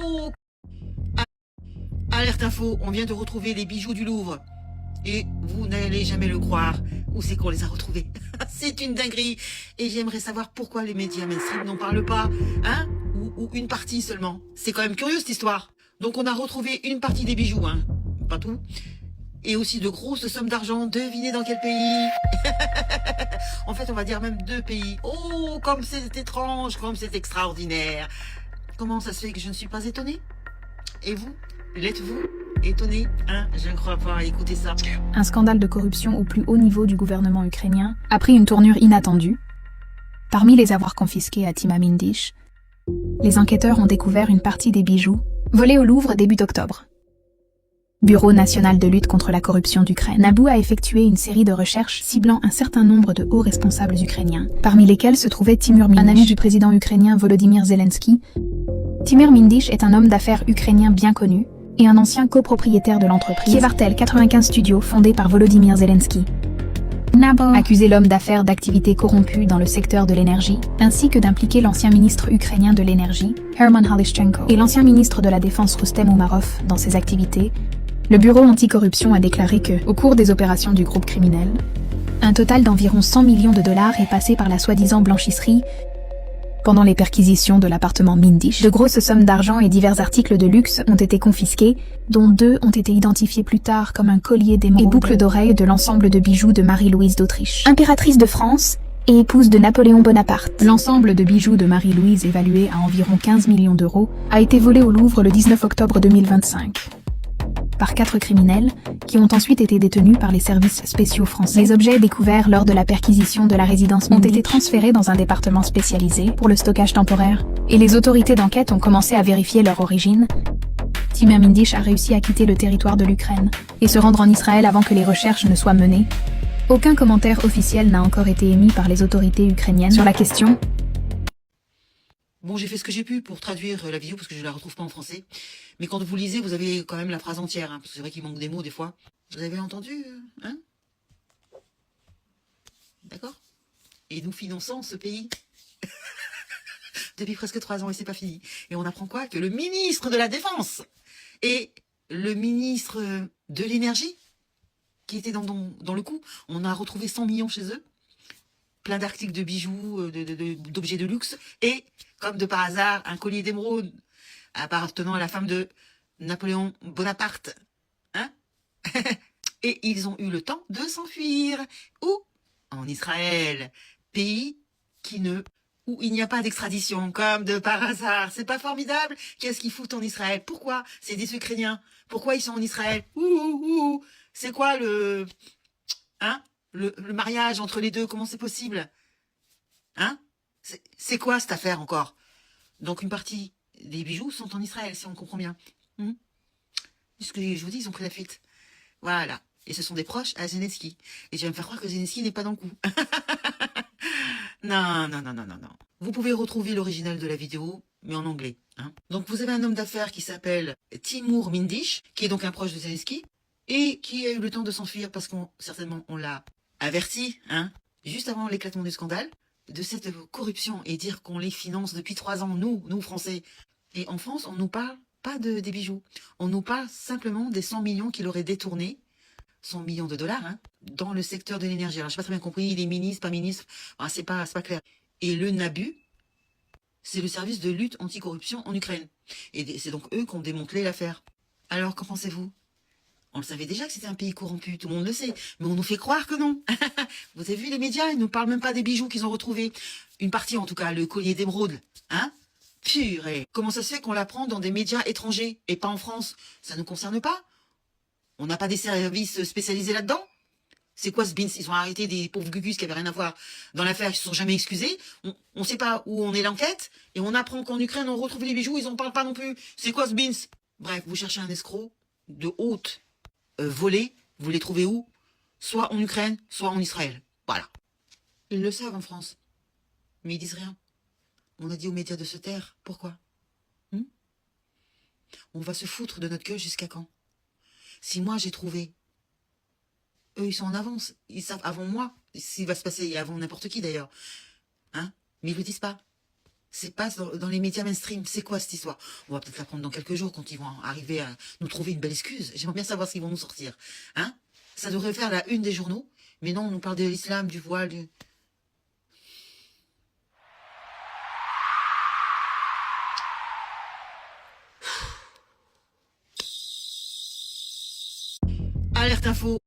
Oh, alerte info, on vient de retrouver les bijoux du Louvre. Et vous n'allez jamais le croire. Où c'est qu'on les a retrouvés? C'est une dinguerie. Et j'aimerais savoir pourquoi les médias mainstream n'en parlent pas. Hein? Ou une partie seulement. C'est quand même curieux cette histoire. Donc on a retrouvé une partie des bijoux, hein. Pas tout. Et aussi de grosses sommes d'argent. Devinez dans quel pays? En fait, on va dire même 2 pays. Oh, comme c'est étrange, comme c'est extraordinaire. Comment ça se fait que je ne suis pas étonnée? Et vous? L'êtes-vous étonné? Hein? Je ne crois pas. Écoutez ça. Un scandale de corruption au plus haut niveau du gouvernement ukrainien a pris une tournure inattendue. Parmi les avoirs confisqués à Tima Mindish, les enquêteurs ont découvert une partie des bijoux volés au Louvre début octobre. Bureau national de lutte contre la corruption d'Ukraine, NABU a effectué une série de recherches ciblant un certain nombre de hauts responsables ukrainiens, parmi lesquels se trouvait Timur Mindish, un ami du président ukrainien Volodymyr Zelensky. Timur Mindish est un homme d'affaires ukrainien bien connu et un ancien copropriétaire de l'entreprise Kievartel 95 Studios fondée par Volodymyr Zelensky. NABU accusait l'homme d'affaires d'activités corrompues dans le secteur de l'énergie, ainsi que d'impliquer l'ancien ministre ukrainien de l'énergie, Herman Halishchenko, et l'ancien ministre de la Défense Rustem Umarov dans ses activités. Le bureau anticorruption a déclaré que, au cours des opérations du groupe criminel, un total d'environ 100 millions de dollars est passé par la soi-disant blanchisserie. Pendant les perquisitions de l'appartement Mindish, de grosses sommes d'argent et divers articles de luxe ont été confisqués, dont 2 ont été identifiés plus tard comme un collier d'émeraude et boucles d'oreilles de l'ensemble de bijoux de Marie-Louise d'Autriche, impératrice de France et épouse de Napoléon Bonaparte. L'ensemble de bijoux de Marie-Louise, évalué à environ 15 millions d'euros, a été volé au Louvre le 19 octobre 2025. Par 4 criminels, qui ont ensuite été détenus par les services spéciaux français. Les objets découverts lors de la perquisition de la résidence ont été transférés dans un département spécialisé pour le stockage temporaire, et les autorités d'enquête ont commencé à vérifier leur origine. Timur Mindish a réussi à quitter le territoire de l'Ukraine et se rendre en Israël avant que les recherches ne soient menées. Aucun commentaire officiel n'a encore été émis par les autorités ukrainiennes sur la question. Bon, j'ai fait ce que j'ai pu pour traduire la vidéo parce que je la retrouve pas en français. Mais quand vous lisez, vous avez quand même la phrase entière, hein, parce que c'est vrai qu'il manque des mots des fois. Vous avez entendu, hein? D'accord? Et nous finançons ce pays depuis presque 3 ans et c'est pas fini. Et on apprend quoi? Que le ministre de la Défense et le ministre de l'Énergie, qui étaient dans le coup, on a retrouvé 100 millions chez eux. Plein d'articles de bijoux, d'objets de luxe, et, comme de par hasard, un collier d'émeraude appartenant à la femme de Napoléon Bonaparte. Hein? Et ils ont eu le temps de s'enfuir. Où? En Israël. Pays où il n'y a pas d'extradition, comme de par hasard. C'est pas formidable? Qu'est-ce qu'ils foutent en Israël? Pourquoi? C'est des Ukrainiens. Pourquoi ils sont en Israël? C'est quoi hein? Le mariage entre les deux, comment c'est possible? Hein? C'est quoi cette affaire encore? Donc une partie des bijoux sont en Israël, si on comprend bien. Ce que je vous dis, ils ont pris la fuite. Voilà. Et ce sont des proches à Zelensky. Et je vais me faire croire que Zelensky n'est pas dans le coup. Non. Vous pouvez retrouver l'original de la vidéo, mais en anglais. Hein. Donc vous avez un homme d'affaires qui s'appelle Timur Mindish, qui est donc un proche de Zelensky, et qui a eu le temps de s'enfuir parce qu'on certainement on l'a averti, hein, juste avant l'éclatement du scandale, de cette corruption et dire qu'on les finance depuis 3 ans, nous Français. Et en France, on nous parle pas des bijoux. On nous parle simplement des 100 millions qu'il aurait détournés, 100 millions de dollars, hein, dans le secteur de l'énergie. Alors, je n'ai pas très bien compris, les ministres, pas ministres, enfin, c'est pas clair. Et le NABU, c'est le service de lutte anticorruption en Ukraine. Et c'est donc eux qui ont démantelé l'affaire. Alors, qu'en pensez-vous? On le savait déjà que c'était un pays corrompu, tout le monde le sait. Mais on nous fait croire que non. Vous avez vu les médias, ils ne nous parlent même pas des bijoux qu'ils ont retrouvés. Une partie en tout cas, le collier d'émeraude. Hein? Purée. Comment ça se fait qu'on l'apprend dans des médias étrangers et pas en France? Ça ne nous concerne pas? On n'a pas des services spécialisés là-dedans? C'est quoi ce bins? Ils ont arrêté des pauvres gugus qui avaient rien à voir dans l'affaire, ils se sont jamais excusés. On ne sait pas où on est l'enquête. Et on apprend qu'en Ukraine, on retrouve les bijoux, ils en parlent pas non plus. C'est quoi ce bins? Bref, vous cherchez un escroc de haute volés, vous les trouvez où? Soit en Ukraine, soit en Israël. Voilà. Ils le savent en France. Mais ils disent rien. On a dit aux médias de se taire. Pourquoi? On va se foutre de notre queue jusqu'à quand? Si moi j'ai trouvé, eux ils sont en avance. Ils savent avant moi s'il va se passer, et avant n'importe qui d'ailleurs. Hein? Mais ils le disent pas. C'est pas dans les médias mainstream. C'est quoi cette histoire? On va peut-être l'apprendre dans quelques jours quand ils vont arriver à nous trouver une belle excuse. J'aimerais bien savoir ce qu'ils vont nous sortir. Hein? Ça devrait faire la une des journaux. Mais non, on nous parle de l'islam, du voile, du... Alerte info.